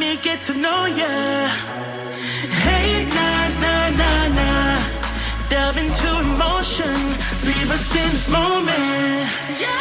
me get to know ya. Hey, nah, nah, nah, nah. Delve into emotion. Leave us in this moment. Yeah.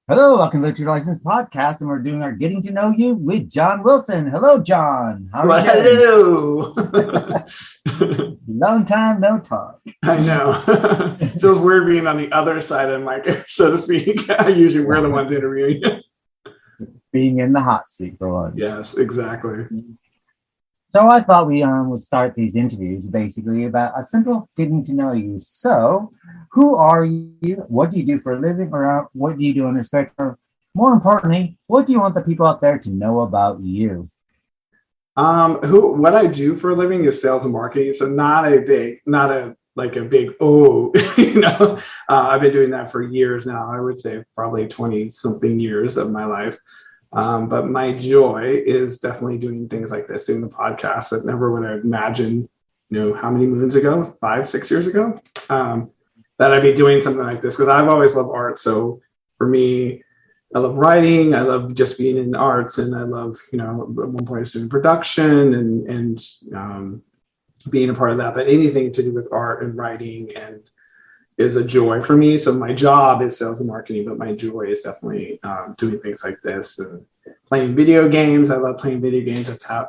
Hello, welcome to the True License Podcast, and we're doing our Getting to Know You with John Wilson. Hello, John. How are you doing? Hello. Long time no talk. I know. It feels weird being on the other side of the mic, so to speak. Usually we're the ones interviewing. Being in the hot seat for once. Yes, exactly. So I thought we would start these interviews basically about a simple getting to know you. So, who are you? What do you do for a living? Or what do you do on your spectrum? More importantly, what do you want the people out there to know about you? What I do for a living is sales and marketing. So not a big, I've been doing that for years now. I would say probably 20 something years of my life. But my joy is definitely doing things like this, doing the podcast. I never would have imagined, how many moons ago, 5-6 years ago, that I'd be doing something like this, because I've always loved art. So for me, I love writing. I love just being in arts, and I love, at one point I was doing production and being a part of that. But anything to do with art and writing and is a joy for me. So my job is sales and marketing, but my joy is definitely doing things like this and playing video games. I love playing video games. That's how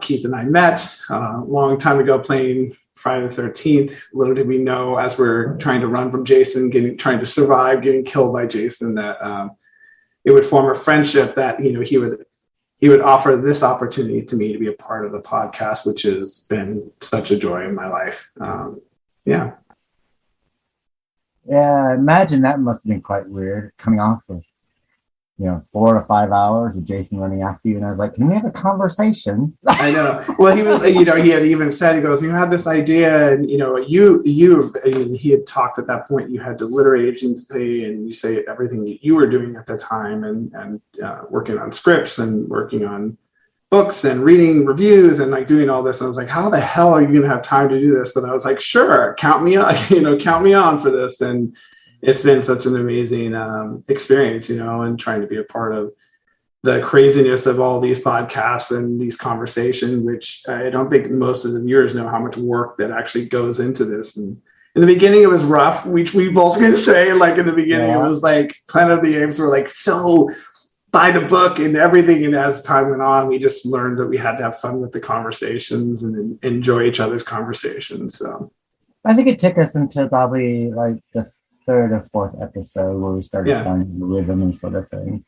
Keith and I met a long time ago, playing Friday the 13th. Little did we know, as we're trying to run from Jason, trying to survive getting killed by Jason, that it would form a friendship that, he would offer this opportunity to me to be a part of the podcast, which has been such a joy in my life. Yeah, imagine that must have been quite weird, coming off of 4 to 5 hours of Jason running after you, and I was like, can we have a conversation? I know. Well, he was, he had even said, he goes, you had this idea, and he had talked at that point, you had to literary agency, and you say everything that you were doing at the time, and working on scripts and working on books and reading reviews and like doing all this. And I was like, how the hell are you going to have time to do this? But I was like, sure, count me on, count me on for this. And it's been such an amazing experience, and trying to be a part of the craziness of all these podcasts and these conversations, which I don't think most of the viewers know how much work that actually goes into this. And in the beginning, it was rough, which we both can say, like in the beginning, It was like Planet of the Apes were like so by the book and everything. And as time went on, we just learned that we had to have fun with the conversations and enjoy each other's conversations. So I think it took us until probably like the third or fourth episode where we started finding the rhythm and sort of thing.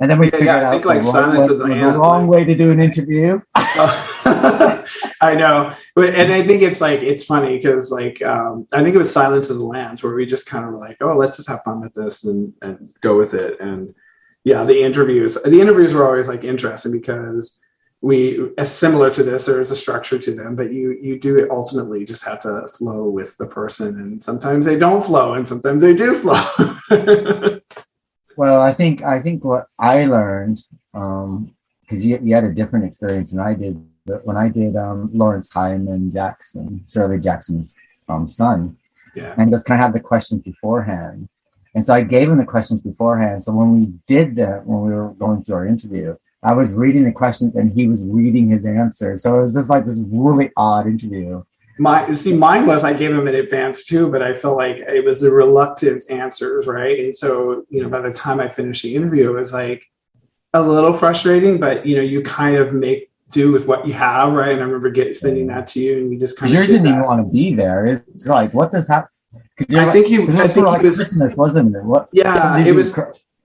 And then we figured out the wrong way to do an interview. I know. And I think it's funny because I think it was Silence of the Lambs where we just kind of were like, oh, let's just have fun with this and go with it. And yeah, the interviews were always like interesting because similar to this, there is a structure to them, but you do ultimately just have to flow with the person, and sometimes they don't flow and sometimes they do flow. Well, I think what I learned, because you had a different experience than I did, but when I did Lawrence Hyman Jackson, Shirley Jackson's son, and he goes, can I have the questions beforehand? And so I gave him the questions beforehand. So when we did that, when we were going through our interview, I was reading the questions and he was reading his answers. So it was just like this really odd interview. Mine was, I gave him in advance too, but I felt like it was the reluctant answers, right? And so, by the time I finished the interview, it was like a little frustrating, but you kind of make do with what you have, right? And I remember sending that to you, and you just kind of didn't even want to be there. It's like, what does happen? I think he was Christmas, wasn't it?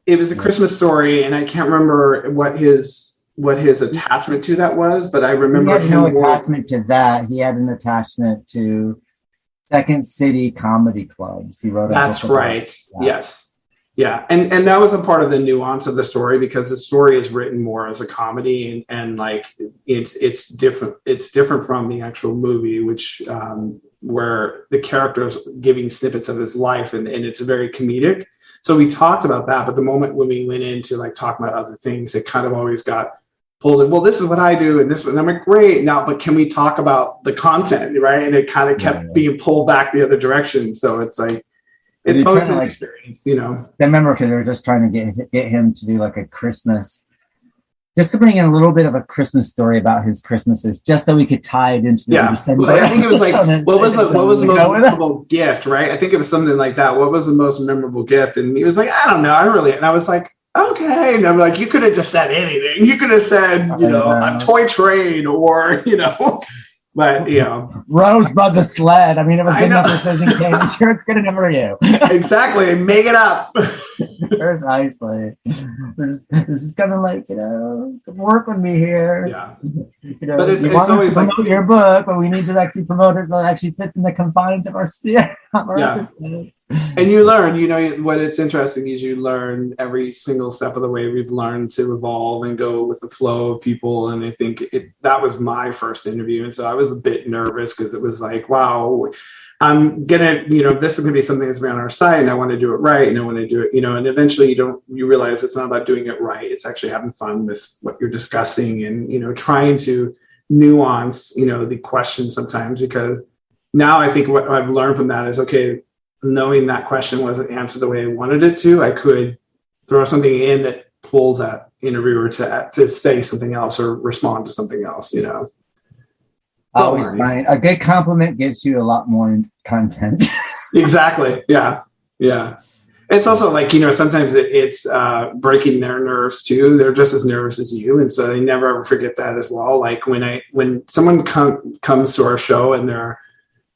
It was a Christmas Story, and I can't remember what his attachment to that was, but I remember he had no attachment to that. He had an attachment to Second City Comedy Clubs. He wrote. That's right. Yes. Yeah, and that was a part of the nuance of the story, because the story is written more as a comedy, and like it's different. It's different from the actual movie, which where the character's giving snippets of his life, and it's very comedic. So we talked about that, but the moment when we went into like talking about other things, it kind of always got pulled in. Well, this is what I do, and this, and I'm like, great now, but can we talk about the content, right? And it kind of kept being pulled back the other direction. So it's like, it's always an experience, you know. I remember because they were just trying to get him to do like a Christmas, just to bring in a little bit of a Christmas story about his Christmases, just so we could tie it into the December. Well, I think it was like, what was the most memorable gift, right? I think it was something like that. What was the most memorable gift? And he was like, I don't know, and I was like, okay. And I'm like, you could have just said anything. You could have said, you know, a toy train, or, you know. But, you know, Rosebud the sled. I mean, it was good enough for Citizen Kane. I'm sure it's good enough for you. Exactly. Make it up. Precisely. This is kind of like, you know, work with me here. Yeah. You know, but it's always like your book, but we need to actually promote it so it actually fits in the confines of our episode. And you learn, you know, what it's interesting is you learn every single step of the way. We've learned to evolve and go with the flow of people. And I think that was my first interview. And so I was a bit nervous, because it was like, wow, I'm gonna, you know, this is gonna be something that's on our site, and I want to do it right, and I want to do it, you know, and eventually you realize it's not about doing it right. It's actually having fun with what you're discussing, and, you know, trying to nuance, you know, the questions sometimes, because now I think what I've learned from that is, okay, knowing that question wasn't answered the way I wanted it to, I could throw something in that pulls that interviewer to say something else or respond to something else, you know. I always find a good compliment gives you a lot more content. Exactly. Yeah. Yeah. It's also like, you know, sometimes it's breaking their nerves too. They're just as nervous as you. And so they never ever forget that as well. Like when someone comes to our show and they're,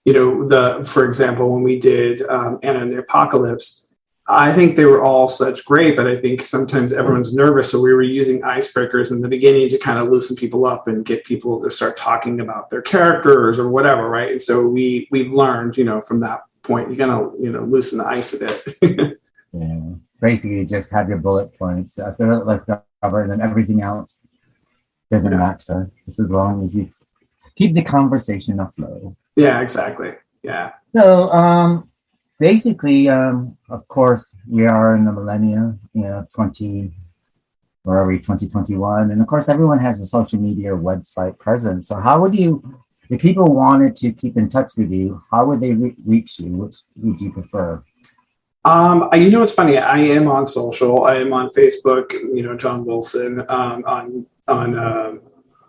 you know, for example, when we did Anna and the Apocalypse, I think they were all such great, but I think sometimes everyone's nervous. So we were using icebreakers in the beginning to kind of loosen people up and get people to start talking about their characters or whatever, right? And so we've learned, you know, from that point, you gotta, you know, loosen the ice a bit. Yeah. Basically, just have your bullet points. Let's cover, and then everything else doesn't matter. Just as long as you keep the conversation afloat. Yeah, exactly. Yeah. So, basically, of course, we are in the millennia, you know, 2021. And of course, everyone has a social media or website presence. So how would you, if people wanted to keep in touch with you, how would they reach you? Which would you prefer? You know, it's funny. I am on social. I am on Facebook, you know, John Wilson, on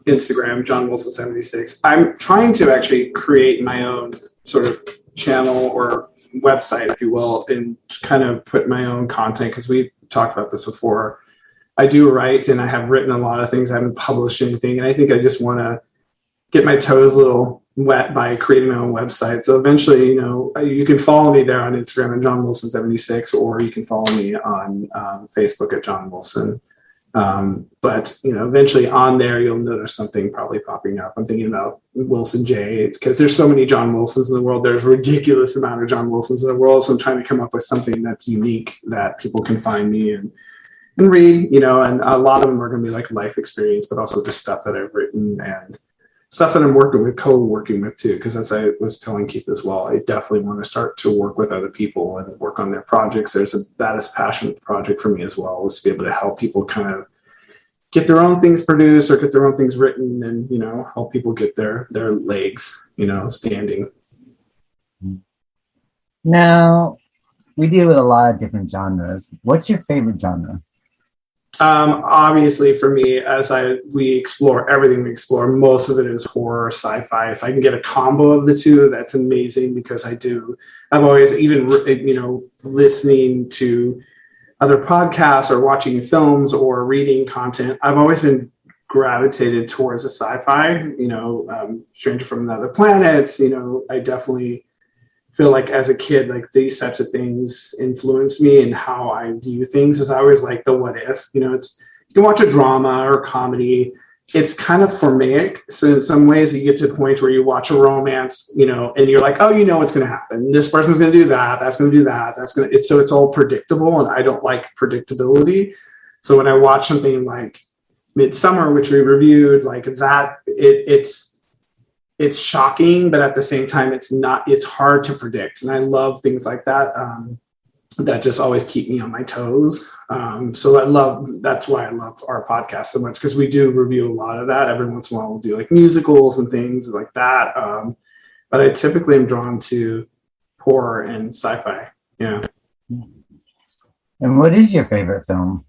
Instagram, John Wilson 76. I'm trying to actually create my own sort of channel or website, if you will, and kind of put my own content, because we talked about this before. I do write, and I have written a lot of things. I haven't published anything, and I think I just want to get my toes a little wet by creating my own website. So eventually, you know, you can follow me there on Instagram at John Wilson 76, or you can follow me on Facebook at John Wilson. But, you know, eventually on there, you'll notice something probably popping up. I'm thinking about Wilson J, because there's so many John Wilsons in the world. There's a ridiculous amount of John Wilsons in the world. So I'm trying to come up with something that's unique that people can find me and read, you know, and a lot of them are going to be like life experience, but also just stuff that I've written and stuff that I'm co-working with too. Because as I was telling Keith as well, I definitely want to start to work with other people and work on their projects. That is a passionate project for me as well, is to be able to help people kind of get their own things produced or get their own things written, and, you know, help people get their legs, you know, standing. Now, we deal with a lot of different genres. What's your favorite genre? Obviously, for me, we explore everything we explore, most of it is horror, sci-fi. If I can get a combo of the two, that's amazing, because I've always, even, you know, listening to other podcasts or watching films or reading content, I've always been gravitated towards the sci-fi, you know, Stranger from Another Planets, you know. I definitely feel like as a kid, like these types of things influence me and how I view things. Is I always like the what if, you know, you can watch a drama or a comedy, it's kind of formaic. So in some ways you get to the point where you watch a romance, you know, and you're like, oh, you know what's going to happen. This person's going to do that. That's going to do that. That's going to, so it's all predictable. And I don't like predictability. So when I watch something like Midsummer, which we reviewed, like that, it's shocking, but at the same time, it's hard to predict. And I love things like that. That just always keep me on my toes. So that's why I love our podcast so much, because we do review a lot of that. Every once in a while we'll do like musicals and things like that. But I typically am drawn to horror and sci-fi. Yeah. And what is your favorite film?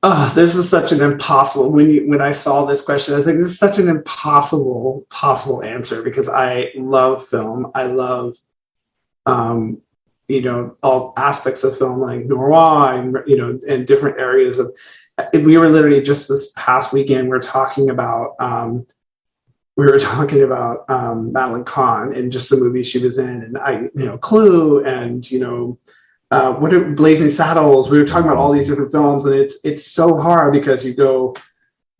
Oh, this is such an impossible, when I saw this question, I was like, this is such an impossible possible answer, because I love film. I love, you know, all aspects of film, like noir, and, you know, and different areas of, we were literally just this past weekend, we were talking about Madeline Kahn and just the movies she was in, and Clue, and, you know, what are Blazing Saddles. We were talking about all these different films, and it's so hard, because you go,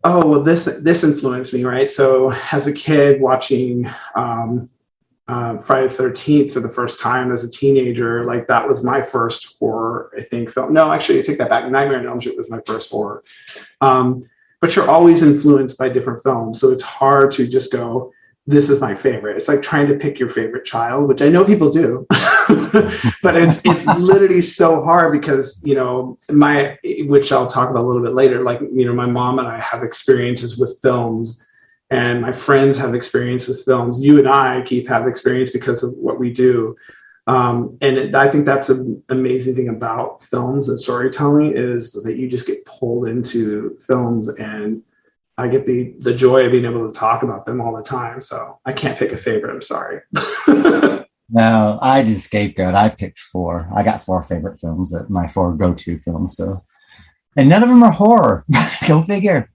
oh, well, this influenced me, right? So as a kid watching Friday the 13th for the first time as a teenager, like that was my first horror, I think, film. No, actually, I take that back. Nightmare on Elm Street was my first horror. But you're always influenced by different films, so it's hard to just go, this is my favorite. It's like trying to pick your favorite child, which I know people do, but it's literally so hard, because, you know, which I'll talk about a little bit later, like, you know, my mom and I have experiences with films, and my friends have experience with films. You and I, Keith, have experience because of what we do. I think that's an amazing thing about films and storytelling, is that you just get pulled into films, and I get the joy of being able to talk about them all the time. So I can't pick a favorite. I'm sorry. No, I did scapegoat. I picked 4. I got 4 favorite films, that my 4 go-to films. So, and none of them are horror. Go figure.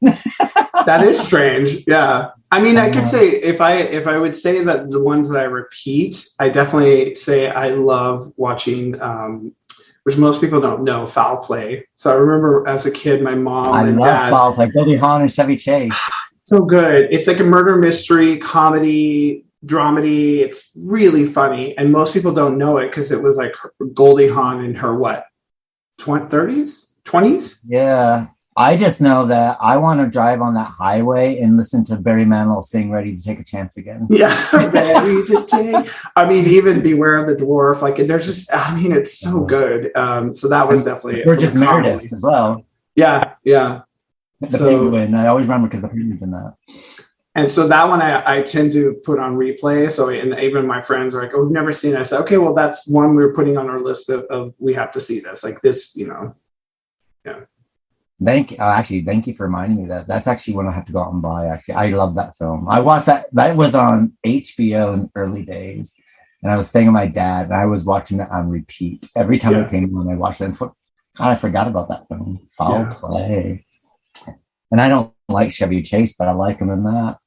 That is strange. Yeah. I mean, I could say, if I would say that the ones that I repeat, I definitely say I love watching, which most people don't know, Foul Play. So I remember as a kid, my mom and dad. I love Foul Play. Goldie Hawn and Chevy Chase. So good. It's like a murder mystery, comedy, dramedy. It's really funny. And most people don't know it, because it was like Goldie Hawn in her, 30s? 20s? Yeah. I just know that I want to drive on that highway and listen to Barry Manilow sing "Ready to Take a Chance Again." Yeah, ready to take. I mean, even "Beware of the Dwarf." Like, there's just, I mean, it's so good. So that was definitely. Burgess Meredith as well. Yeah. The Penguin. I always remember because the Penguin's in that. And so that one I tend to put on replay. So, and even my friends are like, "Oh, we've never seen it." I said, "Okay, well, that's one we're putting on our list of we have to see this." Like this, you know. Yeah. Thank you for reminding me that. That's actually one I have to go out and buy. Actually, I love that film. I watched that. That was on HBO in the early days, and I was staying with my dad, and I was watching it on repeat every time it came on. I watched it. God, I forgot about that film. Foul Play. And I don't like Chevy Chase, but I like him in that.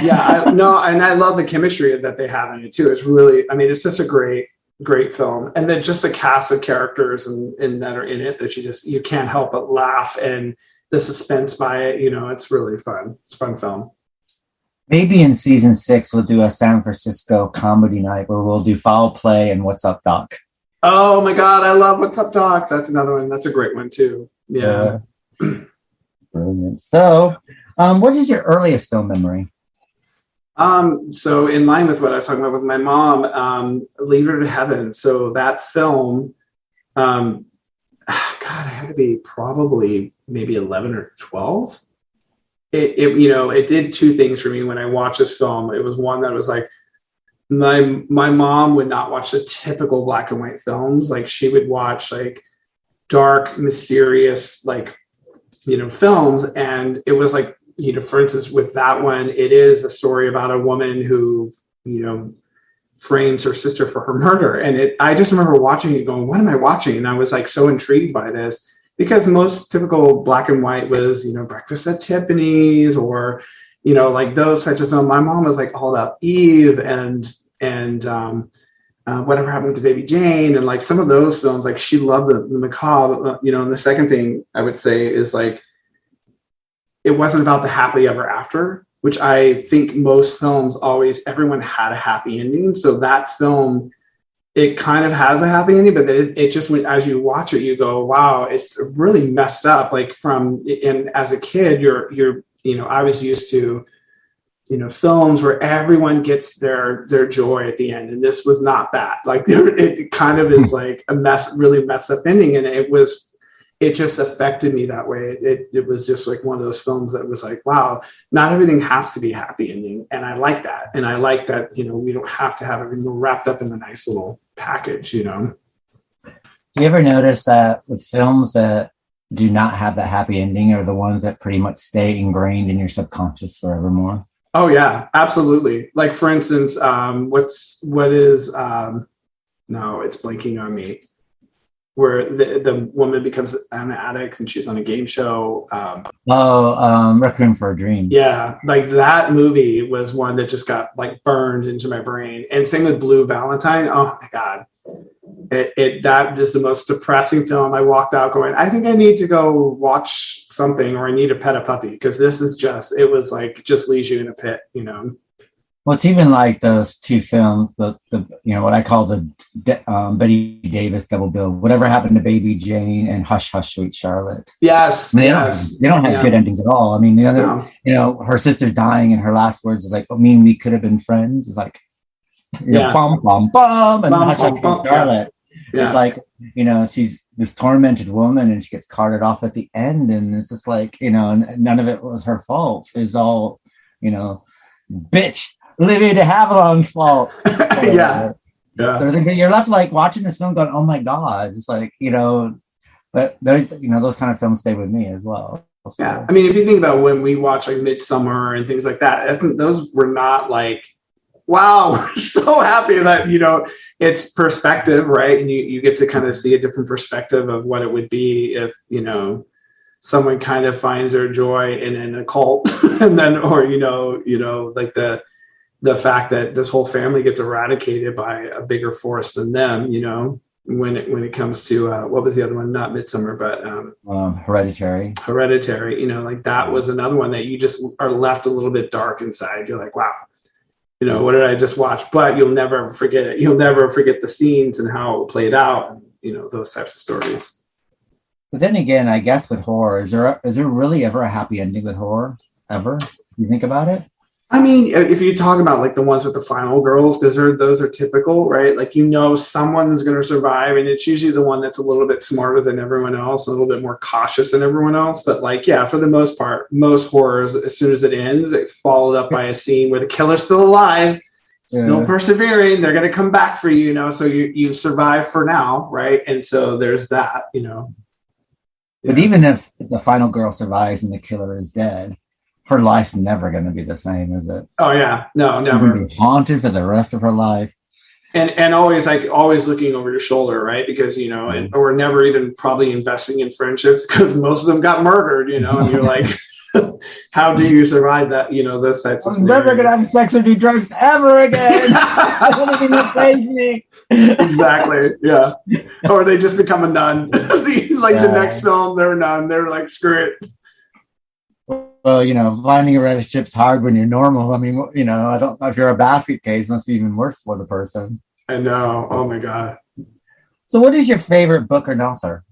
Yeah, and I love the chemistry that they have in it too. It's really, I mean, it's just a great film, and then just the cast of characters and that are in it that you can't help but laugh, and the suspense by it, you know, it's really fun. It's a fun film. Maybe in season 6 we'll do a San Francisco comedy night where we'll do Foul Play and What's Up, Doc. Oh my God, I love What's Up, Doc. That's another one. That's a great one too. Yeah. Brilliant. So, what is your earliest film memory? So in line with what I was talking about with my mom, Leave Her to Heaven. So that film, God, I had to be probably maybe 11 or 12. It did 2 things for me when I watched this film. It was one that was like, my mom would not watch the typical black and white films. Like, she would watch like dark, mysterious, like, you know, films. And it was like, you know, for instance, with that one, it is a story about a woman who, you know, frames her sister for her murder. And I just remember watching it going, what am I watching? And I was like so intrigued by this, because most typical black and white was, you know, Breakfast at Tiffany's, or, you know, like those types of films. My mom was like all about Eve and Whatever Happened to Baby Jane, and like some of those films. Like, she loved the macabre, you know. And the second thing I would say is like, it wasn't about the happily ever after, which I think most films always, everyone had a happy ending. So that film, it kind of has a happy ending, but it just went, as you watch it, you go, wow, it's really messed up. Like and as a kid, I was used to, films where everyone gets their joy at the end. And this was not that. Like it kind of is like a really messed up ending. And it just affected me that way. It was just like one of those films that was like, wow, not everything has to be a happy ending. And I like that. And I like that, we don't have to have everything wrapped up in a nice little package, Do you ever notice that with films that do not have that happy ending are the ones that pretty much stay ingrained in your subconscious forevermore? Oh yeah, absolutely. Like for instance, no, it's blanking on me. Where the woman becomes an addict and she's on a game show. Requiem for a Dream. Yeah, like that movie was one that just got like burned into my brain. And same with Blue Valentine. Oh my God. That is the most depressing film. I walked out going, I think I need to go watch something, or I need to pet a puppy, because this is it was like, just leaves you in a pit, Well, it's even like those two films, the what I call the Betty Davis double bill. Whatever Happened to Baby Jane and Hush Hush Sweet Charlotte. Yes, I mean, they don't have good endings at all. I mean, the other, her sister's dying, and her last words is like, "I mean, we could have been friends." It's like, bum bum bum, and Hush Hush Sweet Charlotte. Yeah. It's like, she's this tormented woman, and she gets carted off at the end, and it's just like, and none of it was her fault. It's all, bitch. Olivia de Havilland's fault. Yeah. So you're left like watching this film going, oh my God. It's like, but those, those kind of films stay with me as well. So. Yeah. I mean, if you think about when we watch like Midsummer and things like that, I think those were not like, wow, we're so happy that, it's perspective, right? And you get to kind of see a different perspective of what it would be if, someone kind of finds their joy in an occult and then, or, like the fact that this whole family gets eradicated by a bigger force than them, when it comes to what was the other one? Not Midsummer, but Hereditary. Hereditary, like that was another one that you just are left a little bit dark inside. You're like, wow, what did I just watch? But you'll never forget it. You'll never forget the scenes and how it played out, and those types of stories. But then again, I guess with horror, is there really ever a happy ending with horror? Ever? You think about it? I mean, if you talk about like the ones with the final girls, because those are typical, right? Like, someone's going to survive, and it's usually the one that's a little bit smarter than everyone else, a little bit more cautious than everyone else. But like, yeah, for the most part, most horrors, as soon as it ends, it's followed up by a scene where the killer's still alive, still persevering. They're going to come back for you, so you survive for now, right? And so there's that, But even if the final girl survives and the killer is dead, her life's never going to be the same, is it? Oh yeah, no, never. She's going to be haunted for the rest of her life. And always looking over your shoulder, right? Because or never even probably investing in friendships, because most of them got murdered, and you're like, how do you survive that? Those types of. I'm never going to have sex or do drugs ever again. That's the only thing that saves me. Exactly. Yeah. Or they just become a nun. The next film, they're a nun. They're like, screw it. Well, finding a relationship's hard when you're normal. I mean, I don't know if you're a basket case, it must be even worse for the person. I know. Oh my God. So what is your favorite book or author?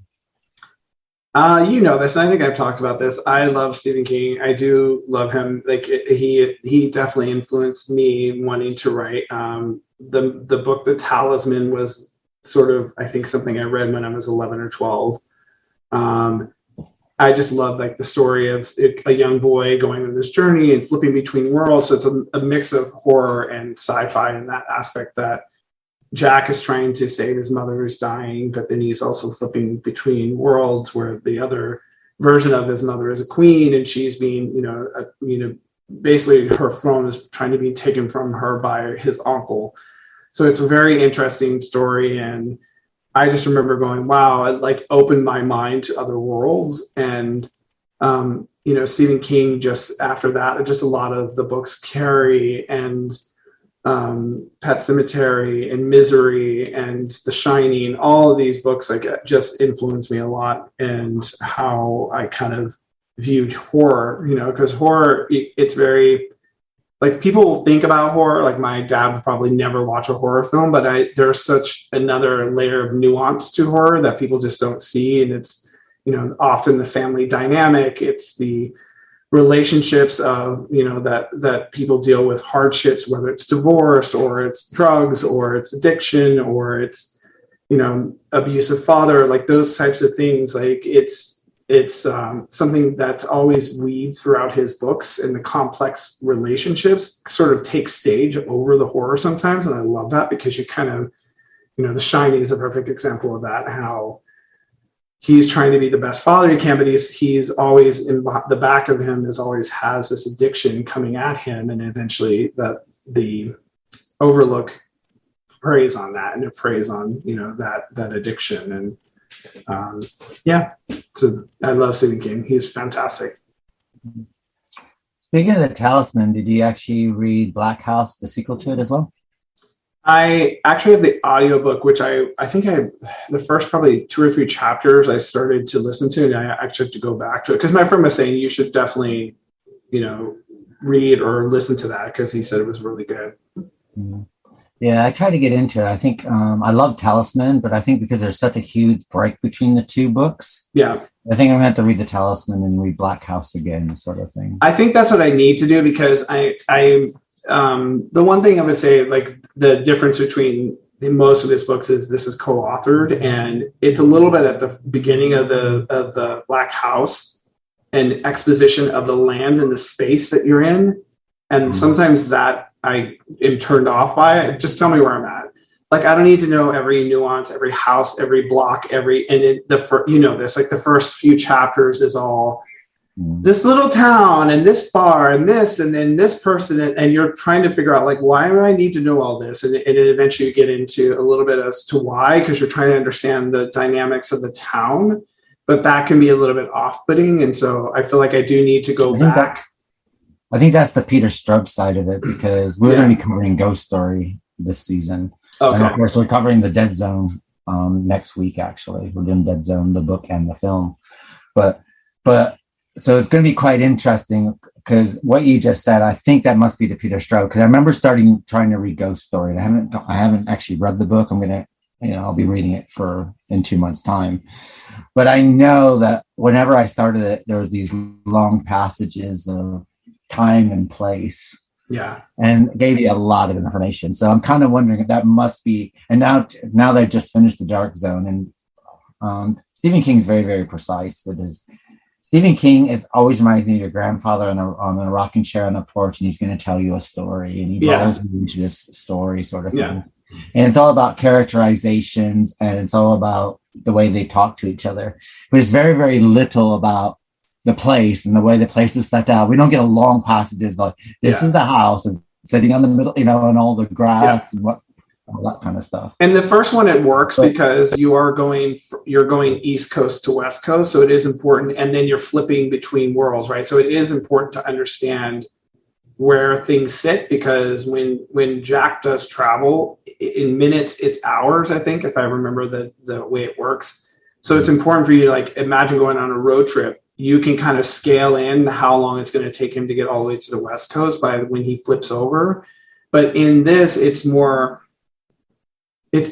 This. I think I've talked about this. I love Stephen King. I do love him. Like he definitely influenced me wanting to write. The book, The Talisman, was sort of, I think, something I read when I was 11 or 12. I just love like the story of a young boy going on this journey and flipping between worlds. So it's a mix of horror and sci-fi in that aspect, that Jack is trying to save his mother who's dying, but then he's also flipping between worlds where the other version of his mother is a queen, and she's being, basically her throne is trying to be taken from her by his uncle. So it's a very interesting story, and I just remember going, wow, it like opened my mind to other worlds. And, Stephen King, just after that, just a lot of the books, Carrie and Pet Sematary and Misery and The Shining, all of these books just influenced me a lot, and how I kind of, viewed horror, because horror, it's very, like, people think about horror, like my dad would probably never watch a horror film, but there's such another layer of nuance to horror that people just don't see. And it's, often the family dynamic, it's the relationships of, that people deal with hardships, whether it's divorce or it's drugs or it's addiction or it's, abusive father, like those types of things. Like it's something that's always weaved throughout his books, and the complex relationships sort of take stage over the horror sometimes. And I love that, because you kind of, The Shining is a perfect example of that, how he's trying to be the best father he can, but he's always in the back of him has this addiction coming at him. And eventually the Overlook preys on that, and it preys on, that addiction. And so I love Stephen King. He's fantastic. Speaking of The Talisman, did you actually read Black House, the sequel to it as well? I actually have the audiobook, which I think the first probably 2 or 3 chapters I started to listen to, and I actually have to go back to it, because my friend was saying you should definitely, read or listen to that, because he said it was really good. Mm-hmm. Yeah, I tried to get into it. I think I love Talisman, but I think because there's such a huge break between the 2 books, yeah, I think I'm going to have to read The Talisman and read Black House again, sort of thing. I think that's what I need to do, because the one thing I would say, like, the difference between most of his books is this is co-authored, and it's a little bit at the beginning of the Black House, an exposition of the land and the space that you're in, and sometimes that I am turned off by it. Just tell me where I'm at. Like, I don't need to know every nuance, every house, every block, the first few chapters is all this little town and this bar and this, and then this person, and you're trying to figure out, like, why do I need to know all this? And then eventually you get into a little bit as to why, because you're trying to understand the dynamics of the town, but that can be a little bit off-putting. And so I feel like I do need to go back. I think that's the Peter Straub side of it, because we're going to be covering Ghost Story this season. Okay. And of course, we're covering the Dead Zone next week, actually. We're doing Dead Zone, the book and the film. But so it's going to be quite interesting, because what you just said, I think that must be the Peter Straub, because I remember trying to read Ghost Story. And I haven't actually read the book. I'm going to, I'll be reading it in 2 months' time. But I know that whenever I started it, there was these long passages of time and place, and gave you a lot of information. So I'm kind of wondering if that must be, and now they've just finished the Dark Zone, and Stephen King's very, very precise with his. Stephen King always reminds me of your grandfather on a rocking chair on the porch, and he's going to tell you a story, and he blows you into this story sort of thing. And it's all about characterizations, and it's all about the way they talk to each other. But it's very, very little about the place and the way the place is set out. We don't get a long passages like this is the house and sitting on the middle, and all the grass and all that kind of stuff. And the first one, it works because you're going East Coast to West Coast, so it is important. And then you're flipping between worlds, right? So it is important to understand where things sit, because when Jack does travel in minutes, it's hours, I think, if I remember the way it works. So it's important for you to, like, imagine going on a road trip. You can kind of scale in how long it's going to take him to get all the way to the West Coast by when he flips over. But in this, it's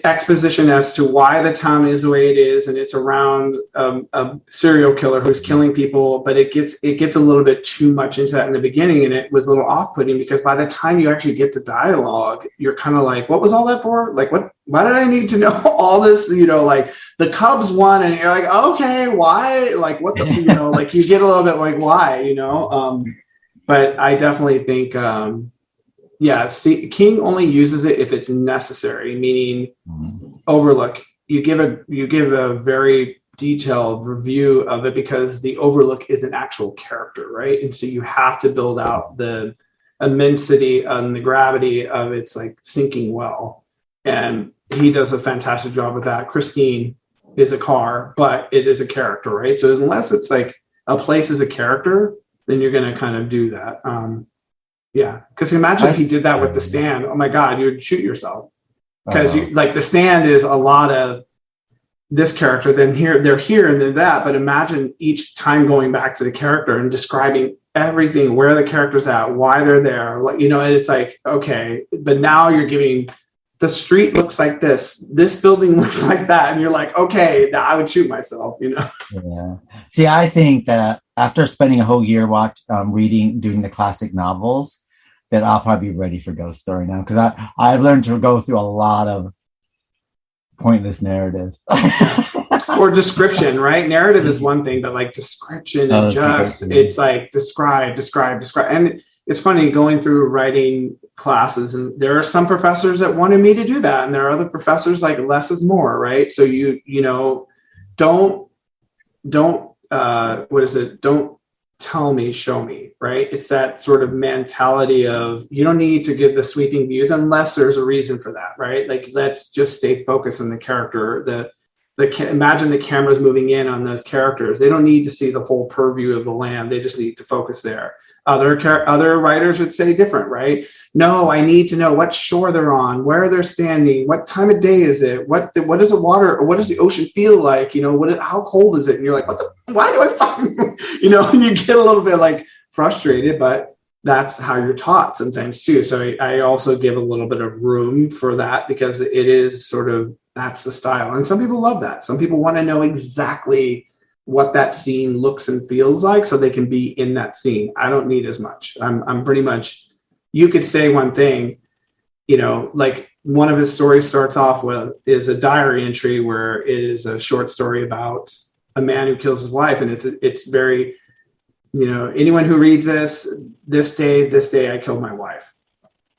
exposition as to why the town is the way it is, and it's around a serial killer who's killing people. But it gets a little bit too much into that in the beginning, and it was a little off-putting, because by the time you actually get to dialogue, you're kind of like, what was all that for? Like, why did I need to know all this? Like the Cubs won, and you're like, okay, why? Like, what the, like, you get a little bit like, why? But I definitely think, King only uses it if it's necessary, meaning Overlook. You give a very detailed review of it, because the Overlook is an actual character, right? And so you have to build out the immensity and the gravity of its, like, sinking well. And he does a fantastic job with that. Christine is a car, but it is a character, right? So unless it's like a place is a character, then you're going to kind of do that. Because imagine if he did that with The Stand. Oh my God, you would shoot yourself. Because The Stand is a lot of this character, then they're here and then that. But imagine each time going back to the character and describing everything, where the character's at, why they're there, like, you know, and it's like, okay, but now you're giving, the street looks like this building looks like that, and you're like, okay, I would shoot myself, you know. Yeah. See, I think that after spending a whole year doing the classic novels, that I'll probably be ready for Ghost Story now, because I've learned to go through a lot of pointless narrative. Or description, right? Narrative is one thing, but like description and it's like describe. And it's funny going through writing classes, and there are some professors that wanted me to do that, and there are other professors like less is more, right? So you know, don't tell me, show me, right? It's that sort of mentality of, you don't need to give the sweeping views unless there's a reason for that, right? Like, let's just stay focused on the character. Imagine the cameras moving in on those characters. They don't need to see the whole purview of the land. They just need to focus there. Other writers would say different, right? No, I need to know what shore they're on, where they're standing, what time of day is it, what is the water, or what does the ocean feel like? You know, how cold is it? And you're like, why do I fucking, you know, and you get a little bit like frustrated, but that's how you're taught sometimes too. So I also give a little bit of room for that, because it is sort of, that's the style. And some people love that. Some people want to know exactly what that scene looks and feels like so they can be in that scene. I don't need as much. I'm pretty much, you could say one thing, you know, like one of his stories starts off with is a diary entry where it is a short story about a man who kills his wife. And it's very, you know, anyone who reads this day, I killed my wife.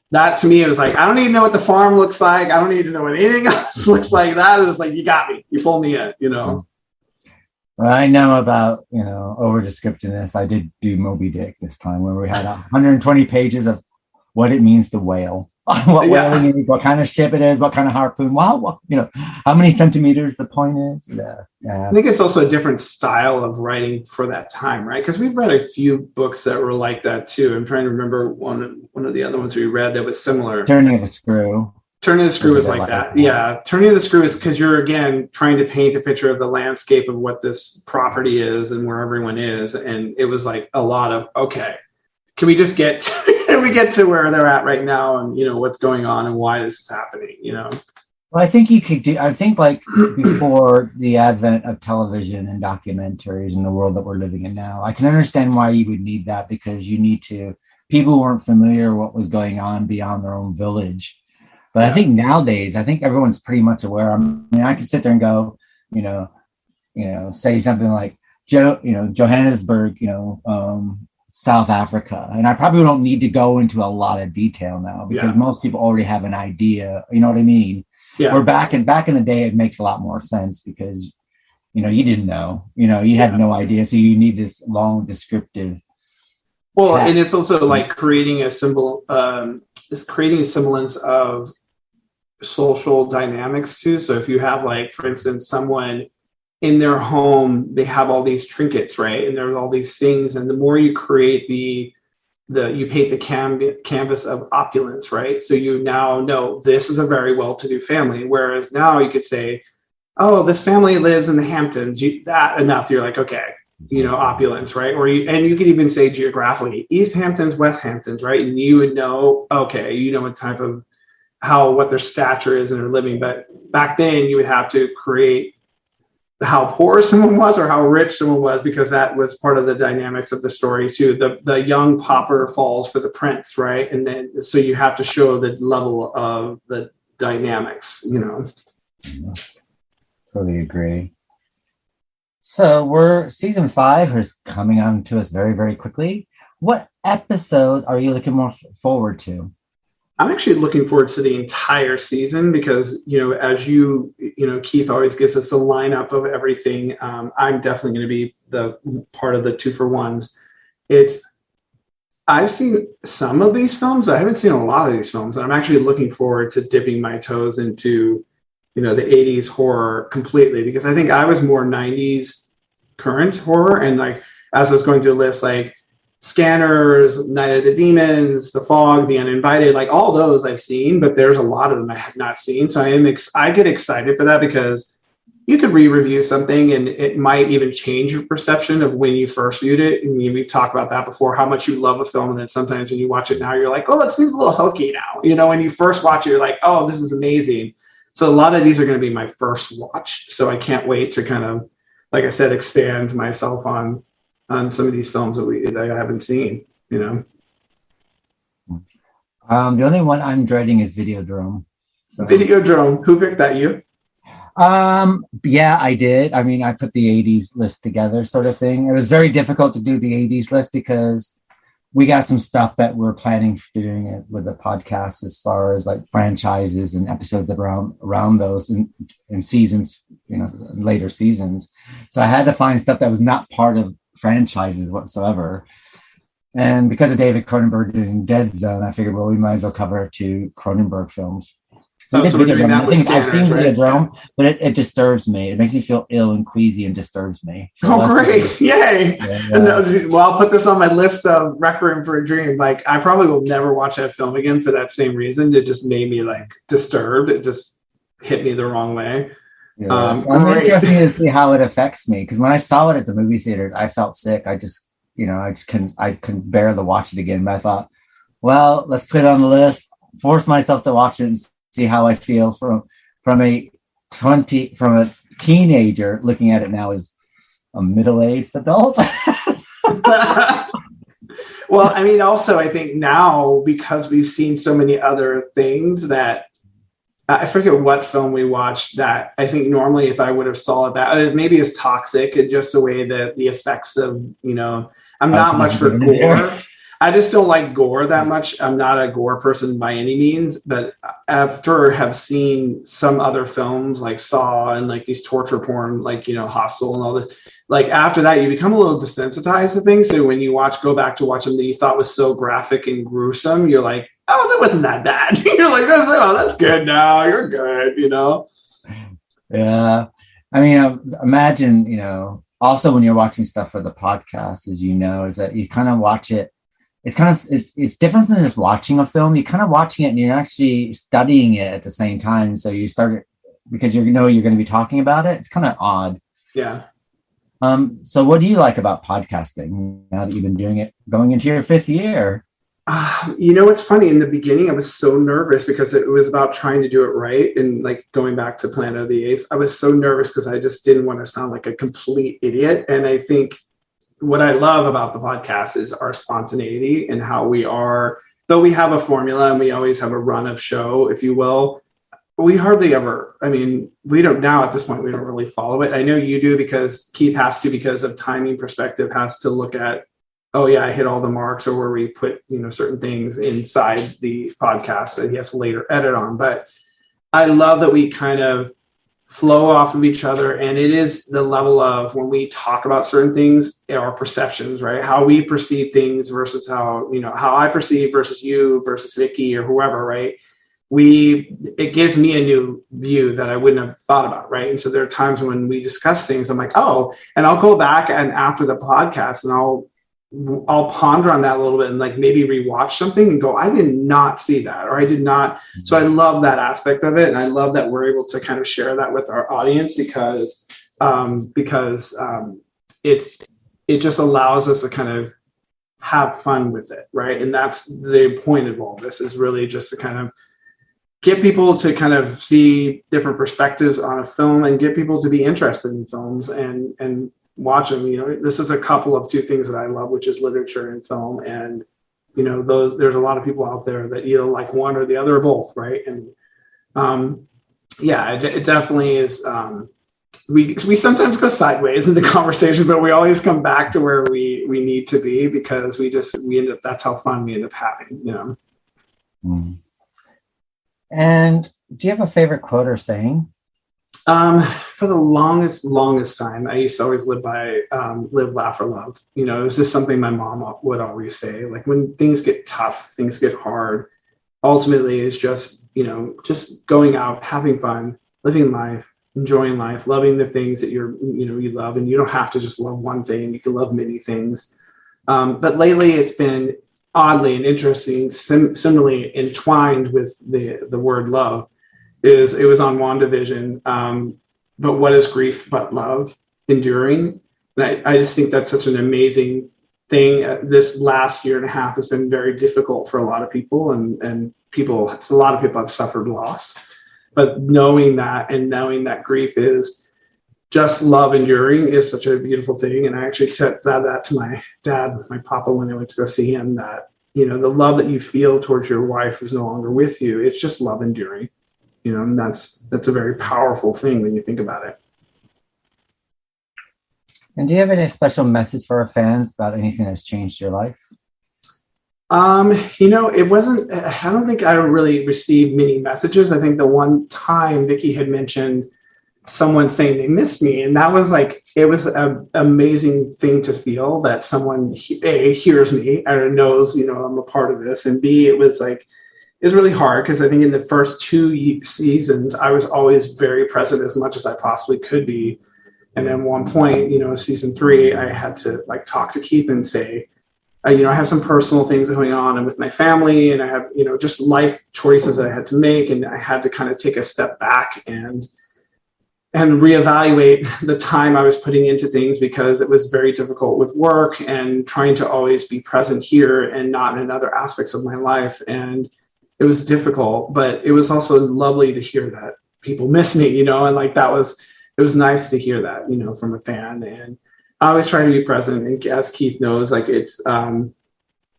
That to me, it was like, I don't need to know what the farm looks like. I don't need to know what anything else looks like. That is like, you got me. You pulled me in, you know. Well, I know about, you know, overdescriptiveness. I did do Moby Dick this time, where we had 120 pages of what it means to whale. What whaling is, what kind of ship it is, what kind of harpoon, wow, you know, how many centimeters the point is. Yeah. I think it's also a different style of writing for that time, right? Because we've read a few books that were like that too. I'm trying to remember one of the other ones we read that was similar. Turning of the Screw. Turning the Screw is like that. Yeah. Turning the Screw is because you're, again, trying to paint a picture of the landscape of what this property is and where everyone is. And it was like a lot of, okay, can we just get to where they're at right now, and, you know, what's going on and why this is happening, you know? Well, I think like before the advent of television and documentaries in the world that we're living in now, I can understand why you would need that, because people weren't familiar with what was going on beyond their own village. But I think nowadays, everyone's pretty much aware. I mean, I could sit there and go, you know, say something like Johannesburg, South Africa. And I probably don't need to go into a lot of detail now, because most people already have an idea. You know what I mean? Yeah. Where back in the day, it makes a lot more sense, because, you know, you didn't know, you know, you had no idea. So you need this long descriptive. Well, and it's also like creating a semblance of social dynamics too. So if you have, like, for instance, someone in their home, they have all these trinkets, right? And there's all these things. And the more you create you paint the canvas of opulence, right? So you now know this is a very well-to-do family. Whereas now you could say, oh, this family lives in the Hamptons. That enough. You're like, okay, you know, opulence, right? And you could even say geographically, East Hamptons, West Hamptons, right? And you would know, okay, you know what type of, what their stature is in their living. But back then you would have to create how poor someone was or how rich someone was, because that was part of the dynamics of the story too. The young pauper falls for the prince, right? And then, so you have to show the level of the dynamics, you know. Totally agree. So season 5 is coming on to us very, very quickly. What episode are you looking more forward to? I'm actually looking forward to the entire season, because, you know, as you know, Keith always gives us the lineup of everything. I'm definitely going to be the part of the 2-for-1s. I've seen some of these films. I haven't seen a lot of these films. And I'm actually looking forward to dipping my toes into, you know, the 80s horror completely, because I think I was more 90s current horror. And, like, as I was going through the list, like Scanners, Night of the Demons, The Fog, The Uninvited, like all those I've seen, but there's a lot of them I have not seen. So I get excited for that, because, you could re-review something and it might even change your perception of when you first viewed it. And we've talked about that before, how much you love a film. And then sometimes when you watch it now, you're like, oh, it seems a little hokey now. You know, when you first watch it, you're like, oh, this is amazing. So a lot of these are going to be my first watch. So I can't wait to kind of, like I said, expand myself on some of these films that I haven't seen, you know. The only one I'm dreading is Videodrome. So. Videodrome. Who picked that? You? Yeah, I did. I mean, I put the 80s list together, sort of thing. It was very difficult to do the 80s list because we got some stuff that we're planning for doing it with the podcast as far as like franchises and episodes around those in seasons, you know, later seasons. So I had to find stuff that was not part of franchises whatsoever. And because of David Cronenberg doing Dead Zone, I figured, well, we might as well cover 2 Cronenberg films. So I've seen Videodrome, but it disturbs me. It makes me feel ill and queasy and disturbs me. So great. Yay. Yeah. Well, I'll put this on my list of Requiem for a Dream. Like, I probably will never watch that film again for that same reason. It just made me like disturbed. It just hit me the wrong way. Yeah, so I'm interested to see how it affects me. Because when I saw it at the movie theater, I felt sick. I couldn't bear to watch it again. But I thought, well, let's put it on the list, force myself to watch it and see how I feel from a teenager looking at it now as a middle-aged adult. Well, I mean, also, I think now because we've seen so many other things that I forget what film we watched that I think normally if I would have saw it that maybe it's toxic and just the way that the effects of, you know, I'm not much for gore. I just don't like gore that much. I'm not a gore person by any means, but after have seen some other films like Saw and like these torture porn, like, you know, Hostel and all this, like after that, you become a little desensitized to things. So when you go back to watch something you thought was so graphic and gruesome, you're like, oh, that wasn't that bad. You're like, that's good now. You're good, you know? Yeah. I mean, imagine, you know, also when you're watching stuff for the podcast, as you know, is that you kind of watch it. It's different than just watching a film. You're kind of watching it and you're actually studying it at the same time. So you start it because you know you're going to be talking about it. It's kind of odd. Yeah. So what do you like about podcasting now that you've been doing it going into your 5th year? You know, it's funny. In the beginning, I was so nervous because it was about trying to do it right. And like going back to Planet of the Apes, I was so nervous because I just didn't want to sound like a complete idiot. And I think what I love about the podcast is our spontaneity and how we are, though we have a formula and we always have a run of show, if you will, we hardly ever, I mean, we don't now at this point, we don't really follow it. I know you do because Keith has to, because of timing perspective, has to look at, oh yeah, I hit all the marks, or where we put, you know, certain things inside the podcast that he has to later edit on. But I love that we kind of flow off of each other, and it is the level of when we talk about certain things, our perceptions, right? How we perceive things versus how, you know, how I perceive versus you versus Vicky or whoever, right? It gives me a new view that I wouldn't have thought about, right? And so there are times when we discuss things, I'm like, oh, and I'll go back and after the podcast and I'll ponder on that a little bit and like maybe rewatch something and go, I did not see that, or I did not. So I love that aspect of it. And I love that we're able to kind of share that with our audience because it just allows us to kind of have fun with it. Right. And that's the point of all this, is really just to kind of get people to kind of see different perspectives on a film and get people to be interested in films and watch them. You know, this is a couple of 2 things that I love, which is literature and film. And, you know, there's a lot of people out there that either like one or the other or both. Right. And it definitely is. We sometimes go sideways in the conversation, but we always come back to where we need to be, because we end up, that's how fun we end up having, you know. And do you have a favorite quote or saying? For the longest time, I used to always live by live, laugh, or love. You know, it was just something my mom would always say. Like when things get tough, things get hard, ultimately it's just, you know, just going out, having fun, living life, enjoying life, loving the things that you love. And you don't have to just love one thing. You can love many things. But lately it's been oddly and interesting, similarly entwined with the word love. It was on WandaVision. but what is grief but love, enduring? And I just think that's such an amazing thing. This last year and a half has been very difficult for a lot of people, and people, a lot of people have suffered loss. But knowing that grief is just love enduring is such a beautiful thing. And I actually said that to my dad, my papa, when I went to go see him, that, the love that you feel towards your wife who's no longer with you, it's just love enduring, and that's a very powerful thing when you think about it. And do you have any special message for our fans about anything that's changed your life? It wasn't, I don't think I really received many messages. I think the one time Vicki had mentioned someone saying they missed me, and that was like, it was an amazing thing to feel that someone A, hears me and knows, I'm a part of this, and B, it was really hard, because I think in the first 2 seasons, I was always very present as much as I possibly could be. And then one point, season 3, I had to talk to Keith and say, I have some personal things going on and with my family, and I have, just life choices that I had to make. And I had to kind of take a step back and reevaluate the time I was putting into things, because it was very difficult with work and trying to always be present here and not in other aspects of my life. And it was difficult, but it was also lovely to hear that people miss me, and it was nice to hear that, from a fan. And I always try to be present. And as Keith knows, it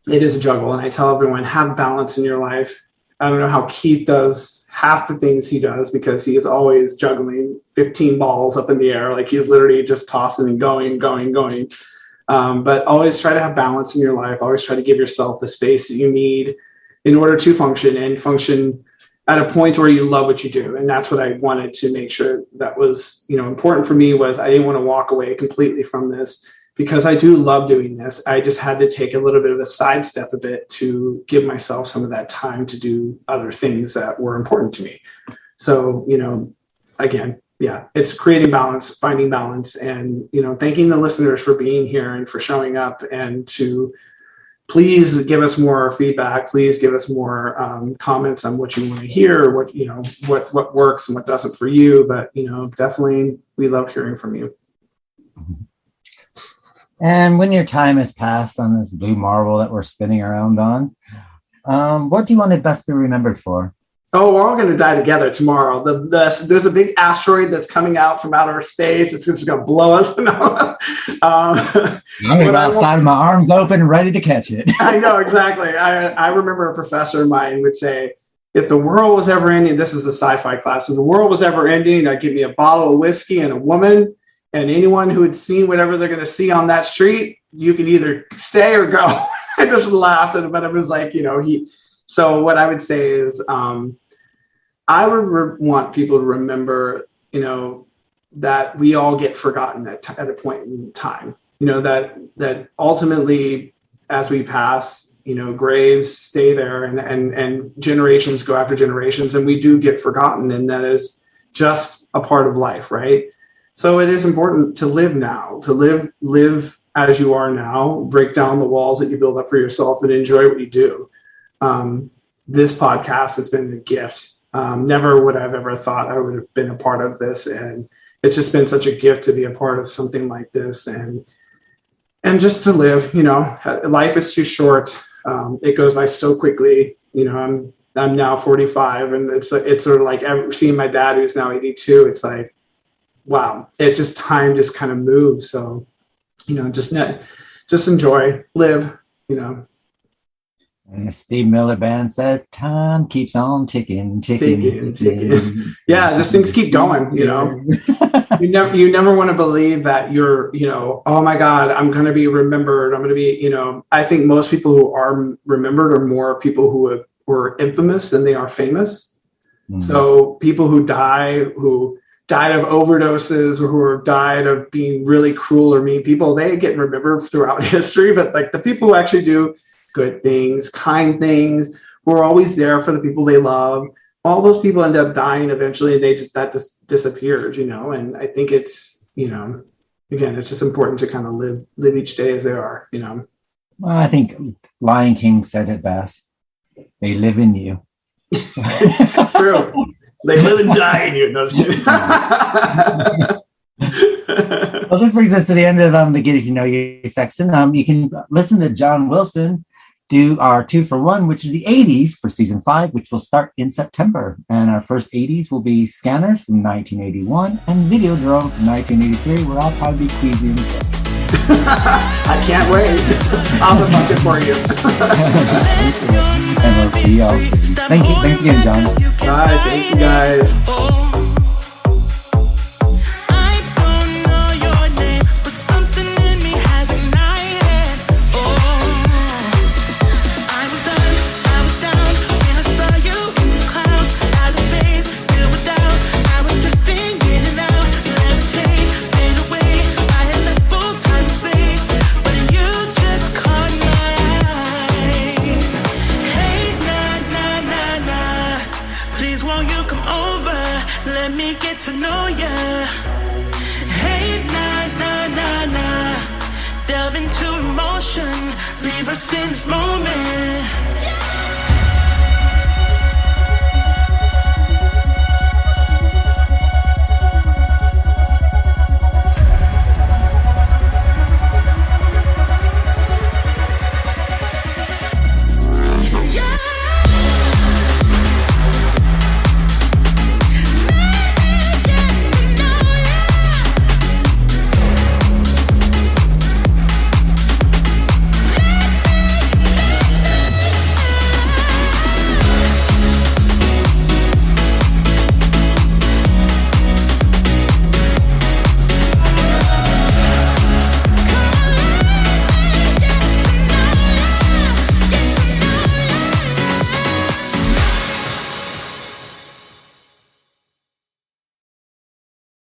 is a juggle. And I tell everyone, have balance in your life. I don't know how Keith does half the things he does, because he is always juggling 15 balls up in the air. He's literally just tossing and going. But always try to have balance in your life. Always try to give yourself the space that you need in order to function at a point where you love what you do. And that's what I wanted to make sure that was, important for me, was I didn't want to walk away completely from this, because I do love doing this. I just had to take a little bit of a sidestep a bit to give myself some of that time to do other things that were important to me. So, again, yeah, it's creating balance, finding balance, and, thanking the listeners for being here and for showing up, and to please give us more feedback. Please give us more comments on what you want to hear, what works and what doesn't for you. But, definitely we love hearing from you. And when your time has passed on this blue marble that we're spinning around on, what do you want to best be remembered for? Oh, we're all going to die together tomorrow. There's a big asteroid that's coming out from outer space. It's just going to blow us. I'm outside with my arms open, ready to catch it. I know, exactly. I remember a professor of mine would say, if the world was ever ending, this is a sci-fi class, if the world was ever ending, I'd give me a bottle of whiskey and a woman, and anyone who had seen whatever they're going to see on that street, you can either stay or go. I just laughed at him, but it was so what I would say is, I would want people to remember, that we all get forgotten at a point in time, that ultimately, as we pass, graves stay there, and generations go after generations, and we do get forgotten, and that is just a part of life, right? So it is important to live now, to live as you are now, break down the walls that you build up for yourself, and enjoy what you do. This podcast has been a gift. Never would I have ever thought I would have been a part of this. And it's just been such a gift to be a part of something like this, and just to live, life is too short. It goes by so quickly. I'm now 45, and it's sort of like seeing my dad, who's now 82. It's like, wow, time just kind of moves. So, just enjoy, live, And Steve Miller Band said, time keeps on ticking. Yeah, just things keep going, You never want to believe that you're, oh my God, I'm going to be remembered. I'm going to be, I think most people who are remembered are more people who were infamous than they are famous. Mm-hmm. So people who died of overdoses, or who died of being really cruel or mean people, they get remembered throughout history. But the people who actually do good things, kind things, who are always there for the people they love, all those people end up dying eventually, and that just disappeared, and I think it's, again, it's just important to kind of live each day as they are, Well, I think Lion King said it best. They live in you. True. They live and die in you. No, just kidding. Well, this brings us to the end of the Getting to Know You section. You can listen to John Wilson do our 2-for-1, which is the 80s for season 5, which will start in September. And our first 80s will be Scanners from 1981 and Videodrome from 1983, where I'll probably be queasy and sick. I can't wait. I'll have a bucket for you. And we'll see y'all soon. Thanks again, John. Bye. Thank you, guys. Let me get to know ya. Hey, nah. Delve into emotion. Leave us in this moment.